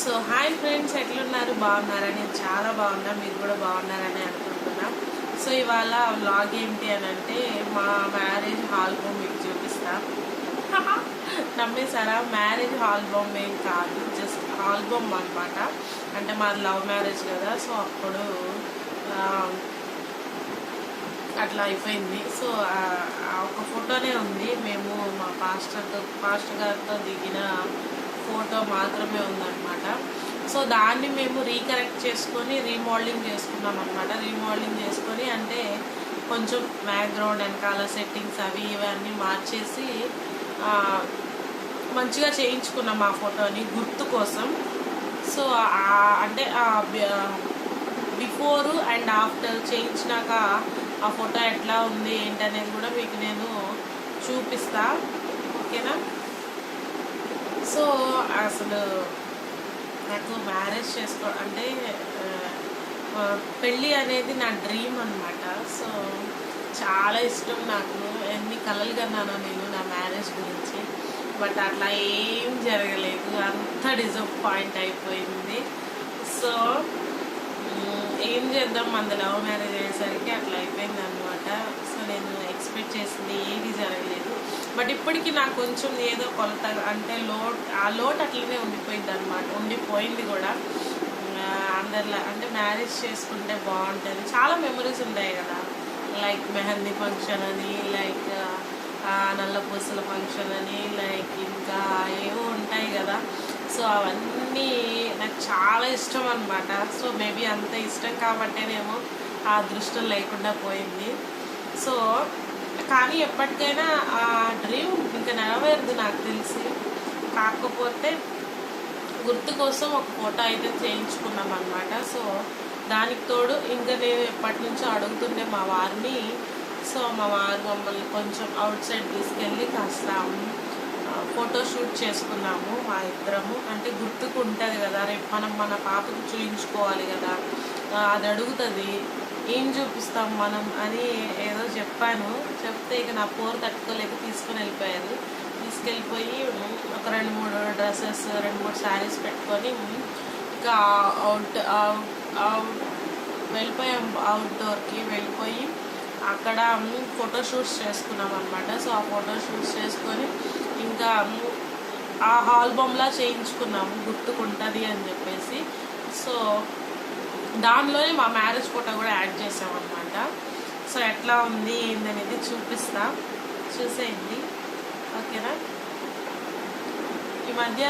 So hi friends, ఎట్లున్నారు? బాగున్నారా? నేను చాలా బాగున్నా, మీరు కూడా బాగున్నారని అనుకుంటున్నా. సో ఇవాళ వ్లాగ్ ఏంటి అని అంటే మా మ్యారేజ్ ఆల్బమ్ మీకు చూపిస్తా. నమ్మేశారా? మ్యారేజ్ ఆల్బమ్ ఏం కాదు, జస్ట్ ఆల్బమ్ అనమాట. అంటే మాది లవ్ మ్యారేజ్ కదా, సో అప్పుడు అట్లా అయిపోయింది. సో ఒక ఫోటోనే ఉంది. మేము మా పాస్టర్ గారితో దిగిన ఫోటో మాత్రమే ఉందన్నమాట. సో దాన్ని మేము రీకరెక్ట్ చేసుకొని రీమోడలింగ్ చేసుకున్నాం అనమాట. రీమోడలింగ్ చేసుకొని అంటే కొంచెం బ్యాక్గ్రౌండ్ వెనకాల సెట్టింగ్స్ అవి ఇవన్నీ మార్చేసి మంచిగా చేయించుకున్నాం ఆ ఫోటోని గుర్తు కోసం. సో అంటే బిఫోర్ అండ్ ఆఫ్టర్ చేయించినాక ఆ ఫోటో ఎట్లా ఉంది ఏంటనేది కూడా మీకు నేను చూపిస్తా, ఓకేనా? సో అసలు నాకు మ్యారేజ్ అంటే పెళ్ళి అనేది నా డ్రీమ్ అనమాట. సో చాలా ఇష్టం నాకు. ఎన్ని కలలు కన్నానో నేను నా మ్యారేజ్ గురించి, బట్ అట్లా ఏం జరగలేదు. అంత డిసప్పాయింట్ అయిపోయింది. సో ఏం చేద్దాం, మన లవ్ మ్యారేజ్ అయ్యేసరికి అట్లా అయిపోయింది అనమాట. సో నేను ఎక్స్పెక్ట్ చేసింది ఏది జరగలేదు. బట్ ఇప్పటికీ నాకు కొంచెం ఏదో కొలత అంటే ఆ లోటు అట్లనే ఉండిపోయింది కూడా. అందరిలా అంటే మ్యారేజ్ చేసుకుంటే బాగుంటుంది, చాలా మెమరీస్ ఉంటాయి కదా. లైక్ మెహందీ ఫంక్షన్ అని, లైక్ నల్ల పూసల ఫంక్షన్ అని, లైక్ ఇంకా ఏవో ఉంటాయి కదా. సో అవన్నీ నాకు చాలా ఇష్టం అనమాట. సో మేబీ అంత ఇష్టం కాబట్టేనేమో ఆ అదృష్టం లేకుండా పోయింది. సో కానీ ఎప్పటికైనా ఆ డ్రీమ్ ఇంకా నెరవేరదు నాకు తెలిసి. కాకపోతే గుర్తు కోసం ఒక ఫోటో అయితే చేయించుకున్నాం అనమాట. సో దానికి తోడు ఇంకా నేను ఎప్పటి నుంచో అడుగుతుండే మా వారిని. సో మా వారు మమ్మల్ని కొంచెం అవుట్ సైడ్ తీసుకెళ్ళి కాస్త ఫోటో షూట్ చేసుకున్నాము మా ఇద్దరము. అంటే గుర్తుకు ఉంటుంది కదా, రేపు మనం మన పాపకు చూయించుకోవాలి కదా, అది అడుగుతుంది ఏం చూపిస్తాం మనం అని ఏదో చెప్పాను. చెప్తే ఇక నా పోరు తట్టుకోలేక తీసుకెళ్ళిపోయి ఒక 2-3 డ్రెస్సెస్ 2-3 శారీస్ పెట్టుకొని ఇంకా వెళ్ళిపోయాం. అవుట్డోర్కి వెళ్ళిపోయి అక్కడ ఫోటో షూట్స్ చేసుకున్నాం అనమాట. సో ఆ ఫోటో షూట్స్ చేసుకొని ఇంకా ఆ ఆల్బమ్లా చేయించుకున్నాము గుర్తుకుంటుంది అని చెప్పేసి. సో దానిలోనే మా మ్యారేజ్ ఫోటో కూడా యాడ్ చేసామన్నమాట. సో ఎట్లా ఉంది ఏందనేది చూపిస్తా, చూసేయండి, ఓకేనా? ఈ మధ్య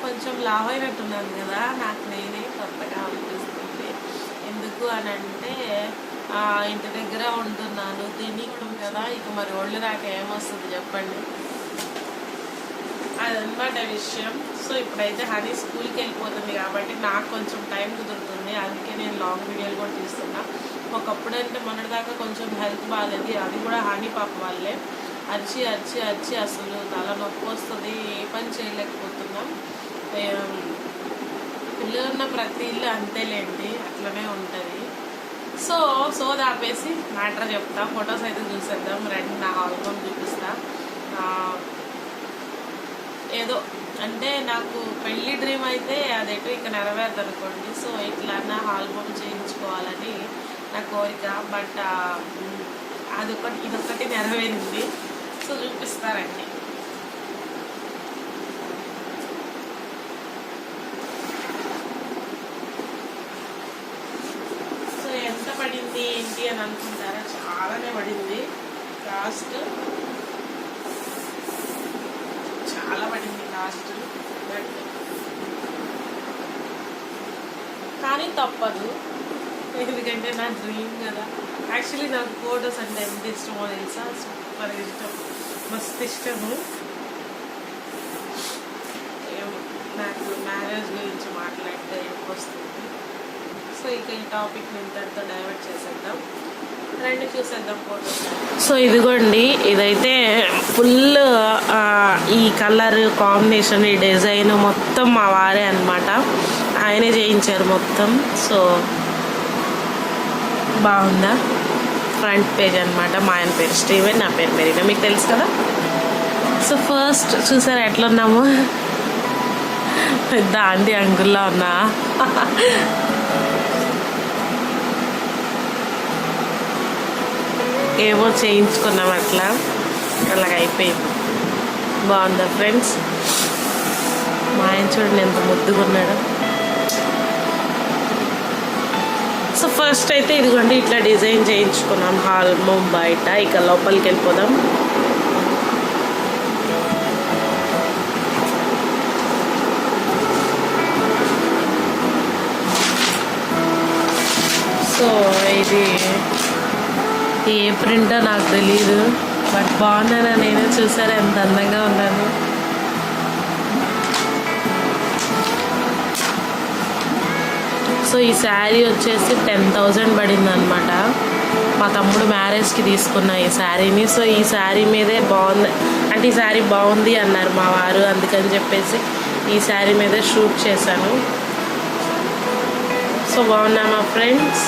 కొంచెం లావ్ అయినట్టున్నాను కదా, నాకు నేనే కొత్తగా అనిపిస్తుంది. ఎందుకు అని అంటే ఇంటి దగ్గర ఉంటున్నాను, తిని కదా, ఇక మరి ఒళ్ళు దాకా ఏమొస్తుంది చెప్పండి, అదనమాట విషయం. సో ఇప్పుడైతే హనీ స్కూల్కి వెళ్ళిపోతుంది కాబట్టి నాకు కొంచెం టైం కుదురుతుంది. అందుకే నేను లాంగ్ వీడియోలు కూడా తీస్తున్నా. ఒకప్పుడు అంటే మొన్నటిదాకా కొంచెం హెల్త్ బాగాలేదు, అది కూడా హనీ పాప వాళ్ళే. అరిచి అసలు తల నొప్పి వస్తుంది, ఏ పని చేయలేకపోతున్నాం. పిల్లలున్న ప్రతి ఇల్లు అంతేలేండి, అట్లనే ఉంటుంది. సో దాపేసి మ్యాటర్ చెప్తా, ఫొటోస్ అయితే చూసేద్దాం రండి. నా ఆల్బమ్ చూపిస్తా. ఏదో అంటే నాకు పెళ్ళి డ్రీమ్ అయితే అదేటో ఇక నెరవేరదు అనుకోండి. సో ఇట్లా నా ఆల్బమ్ చేయించుకోవాలని నా కోరిక. బట్ ఇదొకటి నెరవేరింది. సో చూపిస్తారండి. సో ఎంత పడింది ఏంటి అని అనుకుంటారా? చాలానే పడింది. కాస్ట్ చాలా పడింది కాస్ట్. బట్ కానీ తప్పదు, ఎందుకంటే నా డ్రీమ్ కదా. యాక్చువల్లీ నాకు ఫోటోస్ అంటే ఎంత ఇష్టమో తెలుసా? సూపర్ ఇష్టం, మస్తు ఇష్టము. నాకు మ్యారేజ్ గురించి మాట్లాడితే వస్తుంది. సో ఇక ఈ టాపిక్ ఇంతటితో డైవర్ట్ చేసేద్దాం, రండి చూసేద్దాం ఫోటోస్. సో ఇదిగోండి, ఇదైతే ఫుల్ ఈ కలర్ కాంబినేషన్, ఈ డిజైన్ మొత్తం మా వారే అనమాట, ఆయనే చేయించారు మొత్తం. సో బాగుందా? ఫ్రంట్ పేజ్ అనమాట. మా ఆయన పేరు స్టీవెన్, నా పేరు మెరీనా, మీకు తెలుసు కదా. సో ఫస్ట్ చూసారా ఎట్లున్నాము? పెద్ద ఆంటీ అంకుల్లా ఉన్నా. ఏమో చేయించుకున్నాం అట్లా, అలాగ అయిపోయింది. బాగుందా ఫ్రెండ్స్? మా ఆయన చూడండి ఎంత ముద్దుగా ఉన్నాడు. సో ఫస్ట్ అయితే ఇదిగోండి ఇట్లా డిజైన్ చేయించుకున్నాం హాల్ బయట. ఇక లోపలికి వెళ్ళిపోదాం. సో ఇది ఏ ప్రింటో నాకు తెలీదు, బట్ బాగున్నాను. నేను చూసారా ఎంత అందంగా ఉన్నాను. సో ఈ శారీ వచ్చేసి 10,000 పడింది అనమాట. మా తమ్ముడు మ్యారేజ్కి తీసుకున్న ఈ శారీని. సో ఈ శారీ మీదే బాగుంది అంటే ఈ శారీ బాగుంది అన్నారు మా వారు, అందుకని చెప్పేసి ఈ శారీ మీదే షూట్ చేశాను. సో బాగున్నా మా ఫ్రెండ్స్.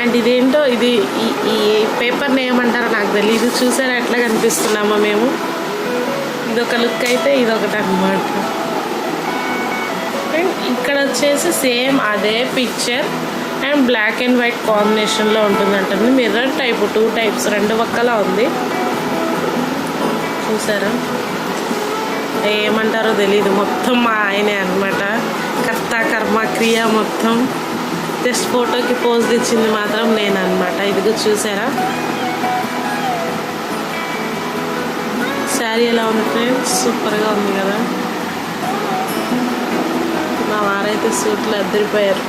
అండ్ ఇదేంటో ఇది ఈ పేపర్ని ఏమంటారో నాకు తెలియదు. చూసారా ఎట్లా కనిపిస్తున్నామా మేము? ఇదొక లుక్ అయితే ఇదొకటి అనమాట. అండ్ ఇక్కడ వచ్చేసి సేమ్ అదే picture and black and white కాంబినేషన్లో ఉంటుందంటుంది. మిర్రర్ టైప్ 2 టైప్స్ 2 పక్కలా ఉంది. చూసారా ఏమంటారో తెలీదు. మొత్తం మా ఆయనే అనమాట, కర్త కర్మ క్రియ మొత్తం. జస్ట్ ఫోటోకి పోజ్ తెచ్చింది మాత్రం నేను అనమాట. ఇదిగో చూసారా శారీ ఎలా ఉంది ఫ్రెండ్స్? సూపర్గా ఉంది కదా. మా వారైతే సూట్లో అద్దరిపోయారు.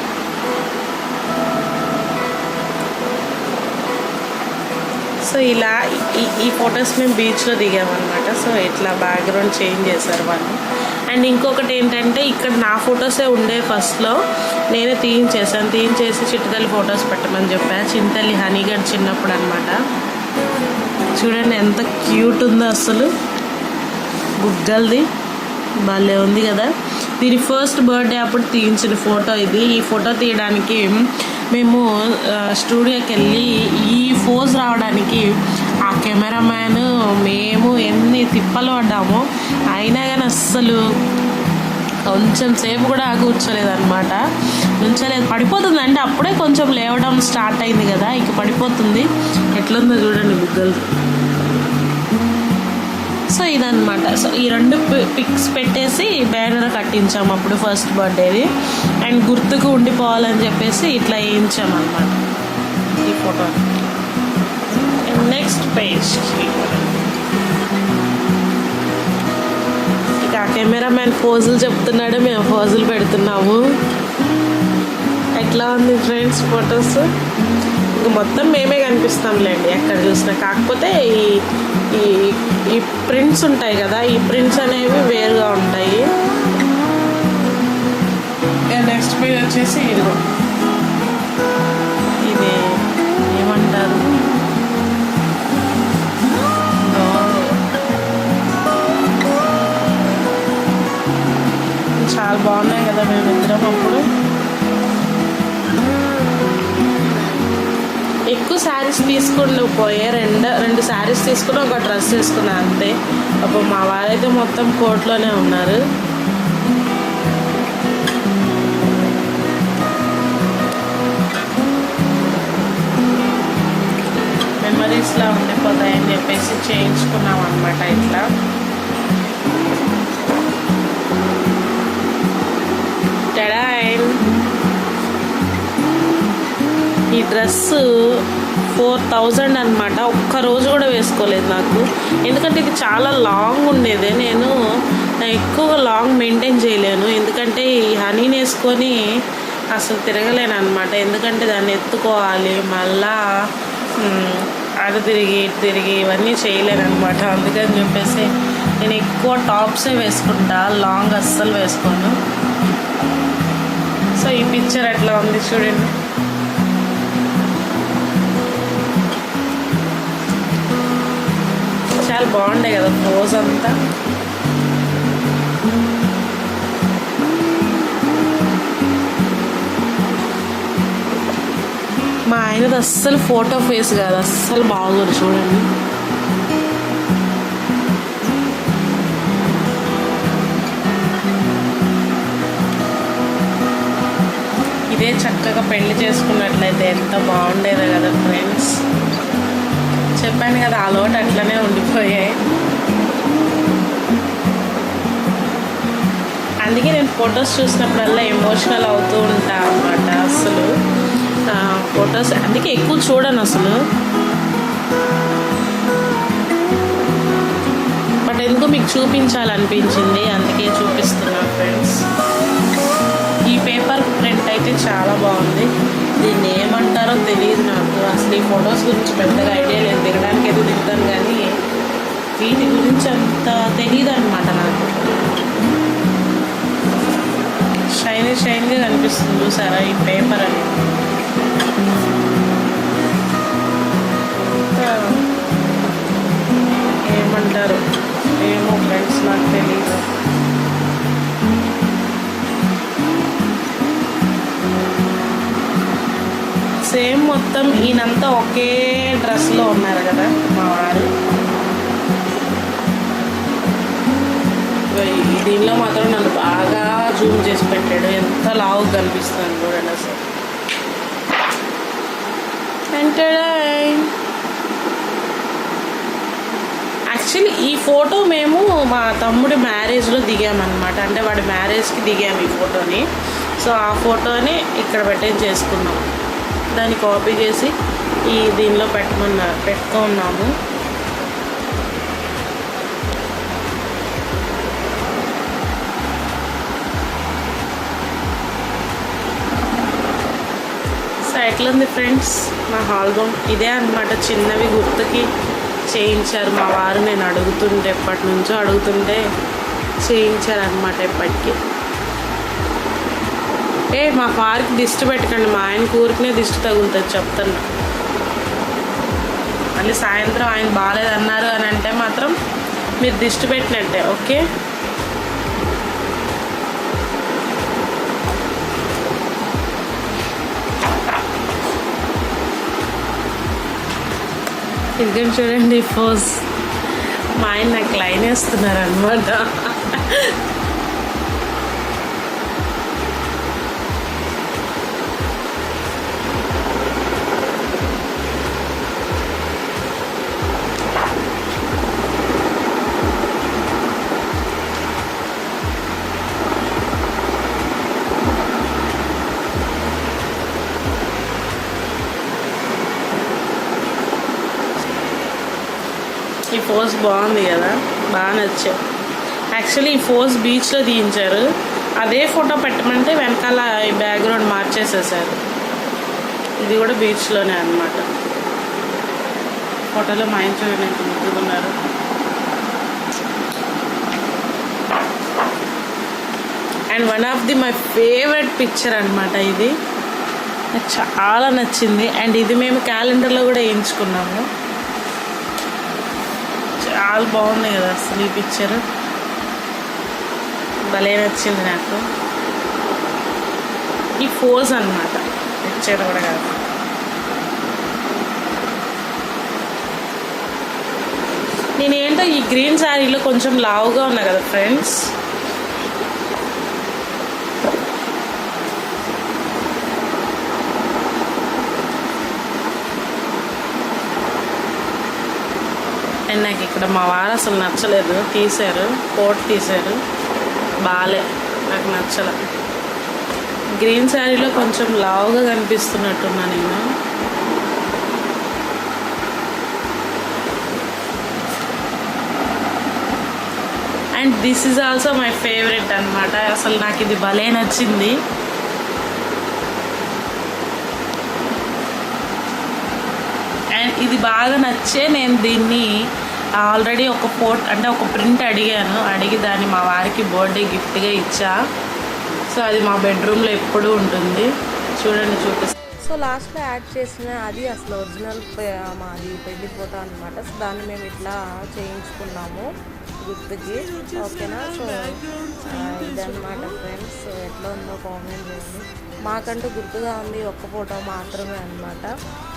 సో ఇలా ఈ ఫొటోస్ మేము బీచ్లో దిగామన్నమాట. సో ఇట్లా బ్యాక్గ్రౌండ్ చేంజ్ చేశారు వాళ్ళు. అండ్ ఇంకొకటి ఏంటంటే ఇక్కడ నా ఫొటోసే ఉండే ఫస్ట్లో, నేనే తీయించేసి చిట్టుతల్లి ఫొటోస్ పెట్టమని చెప్పా. చింతల్లి హనీగడ్ చిన్నప్పుడు అనమాట. చూడండి ఎంత క్యూట్ ఉందో అసలు. గుగ్గల్ది భలే ఉంది కదా. దీని ఫస్ట్ బర్త్డే అప్పుడు తీయించిన ఫోటో ఇది. ఈ ఫోటో తీయడానికి మేము స్టూడియోకి వెళ్ళి ఈ పోజ్ రావడానికి ఆ కెమెరామ్యాన్ మేము ఎన్ని తిప్పలు పడ్డామో, అయినా కానీ అస్సలు కొంచెం సేపు కూడా కూర్చోలేదన్నమాట. నుంచలేదు, పడిపోతుంది. అంటే అప్పుడే కొంచెం లేవడం స్టార్ట్ అయింది కదా, ఇక పడిపోతుంది. ఎట్లుందో చూడండి బుగ్గలు. సో ఇదన్నమాట. సో ఈ 2 పిక్స్ పెట్టేసి బ్యానర్ కట్టించాము అప్పుడు ఫస్ట్ బర్త్డేది. అండ్ గుర్తుకు ఉండిపోవాలని చెప్పేసి ఇట్లా వేయించామన్నమాట ఈ ఫోటో. అండ్ నెక్స్ట్ పేజ్ ఇక కెమెరామ్యాన్ పోజులు చెప్తున్నాడు, మేము పోజులు పెడుతున్నాము. ఎట్లా ఉంది ఫ్రెండ్స్ ఫొటోస్? ఇంక మొత్తం మేమే కనిపిస్తాంలేండి ఎక్కడ చూసినా. కాకపోతే ఈ ప్రింట్స్ ఉంటాయి కదా, ఈ ప్రింట్స్ అనేవి వేరుగా ఉంటాయి. నెక్స్ట్ పేజ్ వచ్చేసి ఇది ఏమంటారు, చాలా బాగున్నాయి కదా మేమిద్దరం అప్పుడు. ఎక్కువ శారీస్ తీసుకుని పోయే రెండు శారీస్ తీసుకుని ఒక డ్రెస్ తీసుకున్నా అంతే. అప్పుడు మా వారైతే మొత్తం కోట్లోనే ఉన్నారు. మెమరీస్లా ఉండిపోతాయని చెప్పేసి చేయించుకున్నాం అనమాట ఇట్లా. ఈ డ్రెస్సు 4,000 అనమాట. ఒక్కరోజు కూడా వేసుకోలేదు నాకు, ఎందుకంటే ఇది చాలా లాంగ్ ఉండేది. నేను ఎక్కువగా లాంగ్ మెయింటైన్ చేయలేను, ఎందుకంటే ఈ హనీని వేసుకొని అసలు తిరగలేను అనమాట. ఎందుకంటే దాన్ని ఎత్తుకోవాలి, మళ్ళా అటు తిరిగి ఇవన్నీ చేయలేను అనమాట. అందుకని చెప్పేసి నేను ఎక్కువ టాప్సే వేసుకుంటా, లాంగ్ అస్సలు వేసుకోను. సో ఈ పిక్చర్ అట్లా ఉంది చూడండి. చాలా బాగుండే కదా పోజ్ అంతా. మా ఆయనది అస్సలు ఫోటో ఫేస్ కాదు, అస్సలు బాగోదు చూడండి. చక్కగా పెళ్లి చేసుకున్నట్లయితే ఎంత బాగుండేదో కదా ఫ్రెండ్స్. చెప్పాను కదా ఆ లోటు అట్లనే ఉండిపోయాయి. అందుకే నేను ఫొటోస్ చూసినప్పుడల్లా ఎమోషనల్ అవుతూ ఉంటాను అన్నమాట. అసలు ఫొటోస్ అందుకే ఎక్కువ చూడను అసలు. బట్ ఎందుకు మీకు చూపించాలనిపించింది, అందుకే చూపిస్తున్నాను ఫ్రెండ్స్. ఈ పేపర్ ప్రింట్ అయితే చాలా బాగుంది. దీన్ని ఏమంటారో తెలియదు నాకు. అసలు ఈ ఫొటోస్ గురించి పెద్దగా ఐడియా లేదు. దిగడానికి అయితే దిగుతాను కానీ వీటి గురించి అంత తెలియదు అనమాట నాకు. షైన్గా కనిపిస్తుంది చూసారా ఈ పేపర్ అని. ఏమంటారు ఏమో ఫ్రెండ్స్, నాకు తెలీదు. సేమ్ మొత్తం ఈయనంతా ఒకే డ్రెస్లో ఉన్నారు కదా మా వారు. దీనిలో మాత్రం నన్ను బాగా జూమ్ చేసి పెట్టాడు. ఎంత లావుగా కనిపిస్తుంది చూడండి అసలు. యాక్చువల్లీ ఈ ఫోటో మేము మా తమ్ముడి మ్యారేజ్లో దిగామన్నమాట. అంటే వాడి మ్యారేజ్కి దిగాము ఈ ఫోటోని. సో ఆ ఫోటోని ఇక్కడ చేసుకున్నాం. దాన్ని కాపీ చేసి ఈ దీనిలో పెట్టుకున్నాము. సో ఎట్లుంది ఫ్రెండ్స్ మా ఆల్బమ్? ఇదే అనమాట, చిన్నవి గుర్తుకి చేయించారు మా వారు. నేను అడుగుతుంటే ఎప్పటి నుంచో అడుగుతుంటే చేయించారనమాట. ఎప్పటికీ మా వారికి దిష్టి పెట్టకండి, మా ఆయన ఊరికినే దిష్టి తగులుతుంది చెప్తున్నా. మళ్ళీ సాయంత్రం ఆయన బాగాలేదన్నారు అని అంటే మాత్రం మీరు దిష్టి పెట్టినట్టే. ఓకే, ఇదిగో చూడండి ఫోజ్. మా ఆయన నాకు లైన్ వేస్తున్నారు అనమాట. ఈ ఫోజ్ బాగుంది కదా, బాగా నచ్చాయి. యాక్చువల్లీ ఈ ఫోజ్ బీచ్లో తీయించారు. అదే ఫోటో పెట్టమంటే వెనకాల ఈ బ్యాక్గ్రౌండ్ మార్చేసేసారు. ఇది కూడా బీచ్లోనే అనమాట. ఫోటోలో మా ఆయన చూడండి ఎంత ముద్దుకున్నారు. And one of the my favourite picture అనమాట ఇది. నాకు చాలా నచ్చింది. అండ్ ఇది మేము క్యాలెండర్లో కూడా వేయించుకున్నాము. చాలా బాగుంది కదా అసలు ఈ పిక్చర్, భలే నచ్చింది నాకు. ఈ ఫోజ్ అనమాట, పిక్చర్ కూడా కాదు. నేనేంటో ఈ గ్రీన్ శారీలో కొంచెం లావుగా ఉన్నా కదా ఫ్రెండ్స్. అండ్ నాకు ఇక్కడ మా వారు అసలు నచ్చలేదు, తీశారు, కోట్ తీశారు, బాలే, నాకు నచ్చలే. గ్రీన్ శారీలో కొంచెం లావుగా కనిపిస్తున్నట్టున్నా నేను. And this is also my favourite అనమాట. అసలు నాకు ఇది భలే నచ్చింది. అండ్ ఇది బాగా నచ్చే నేను దీన్ని ఆల్రెడీ ఒక ప్రింట్ అడిగి దాన్ని మా వారికి బర్త్డే గిఫ్ట్గా ఇచ్చా. సో అది మా బెడ్రూమ్లో ఎప్పుడూ ఉంటుంది. చూడండి చూపిస్తాను. సో లాస్ట్లో యాడ్ చేసిన అది అసలు ఒరిజినల్ మాది పెళ్లి ఫోటో అనమాట. సో దాన్ని మేము ఇట్లా చేయించుకున్నాము గుర్తుకి. ఓకేనా? సో ఇదన్నమాట ఫ్రెండ్స్. ఎట్లా ఉందో కామెంట్ చేయండి. మాకంటూ గుర్తుగా ఉంది ఒక్క ఫోటో మాత్రమే అనమాట.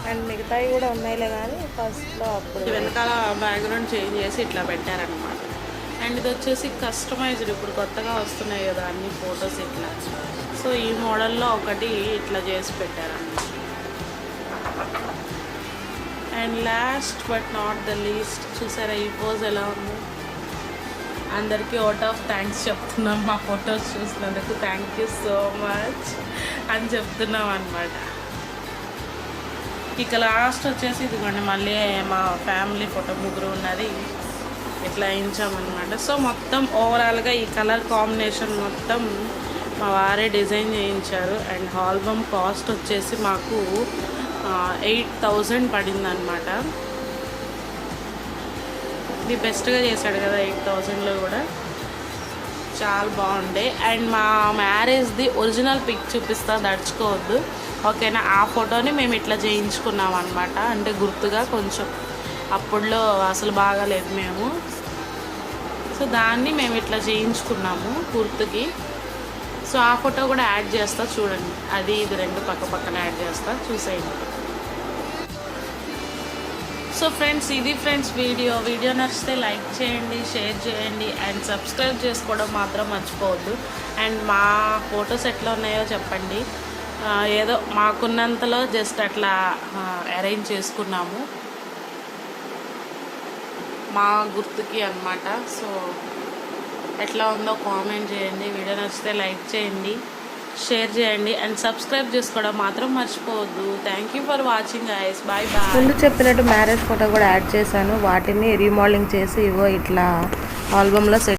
అండ్ మిగతావి కూడా ఉన్నాయిలే కానీ ఫస్ట్లో అప్పుడు వెనకాల బ్యాక్గ్రౌండ్ చేంజ్ చేసి ఇట్లా పెట్టారనమాట. అండ్ ఇది వచ్చేసి కస్టమైజ్డ్, ఇప్పుడు కొత్తగా వస్తున్నాయి కదా అన్ని ఫొటోస్ ఇట్లా. సో ఈ మోడల్లో ఒకటి ఇట్లా చేసి పెట్టారన్నమాట. And last but not the least, చూసారా ఈ పోజ్ ఎలా ఉంది? అందరికీ అవుట్ ఆఫ్ థ్యాంక్స్ చెప్తున్నాం మా ఫొటోస్ చూసినందుకు. థ్యాంక్ యూ సో మచ్ అని చెప్తున్నాం అనమాట. ఇక లాస్ట్ వచ్చేసి ఇదిగోండి మళ్ళీ మా ఫ్యామిలీ ఫోటో ముగ్గురు ఉన్నది ఇట్లా వేయించామన్నమాట. సో మొత్తం ఓవరాల్గా ఈ కలర్ కాంబినేషన్ మొత్తం మా వారే డిజైన్ చేయించారు. అండ్ ఆల్బమ్ కాస్ట్ వచ్చేసి మాకు 8,000 పడిందనమాట. ఇది బెస్ట్గా చేశాడు కదా 8,000లో కూడా, చాలా బాగుండే. అండ్ మా మ్యారేజ్ది ఒరిజినల్ పిక్ చూపిస్తా, దడుచుకోవద్దు ఓకేనా. ఆ ఫోటోని మేము ఇట్లా చేయించుకున్నాం అనమాట. అంటే గుర్తుగా కొంచెం అప్పుడులో అసలు బాగాలేదు మేము, సో దాన్ని మేము ఇట్లా చేయించుకున్నాము గుర్తుకి. సో ఆ ఫోటో కూడా యాడ్ చేస్తా చూడండి, అది ఇది రెండు పక్క పక్కన యాడ్ చేస్తా, చూసేయండి. సో ఫ్రెండ్స్, ఇది ఫ్రెండ్స్ వీడియో నచ్చితే లైక్ చేయండి, షేర్ చేయండి అండ్ సబ్స్క్రైబ్ చేసుకోవడం మాత్రం మర్చిపోవద్దు. అండ్ మా ఫొటోస్ ఎట్లా ఉన్నాయో చెప్పండి. ఏదో మాకున్నంతలో జస్ట్ అట్లా అరేంజ్ చేసుకున్నాము మా గుర్తుకి అన్నమాట. సో ఎట్లా ఉందో కామెంట్ చేయండి, వీడియో నచ్చితే లైక్ చేయండి, షేర్ చేయండి అండ్ సబ్స్క్రైబ్ చేసుకోవడం మాత్రం మర్చిపోవద్దు. Thank you for watching guys, bye bye. ముందు చెప్పినట్టు మ్యారేజ్ ఫోటో కూడా యాడ్ చేశాను, వాటిని రీమోడలింగ్ చేసి ఇవో ఇట్లా ఆల్బంలో సెట్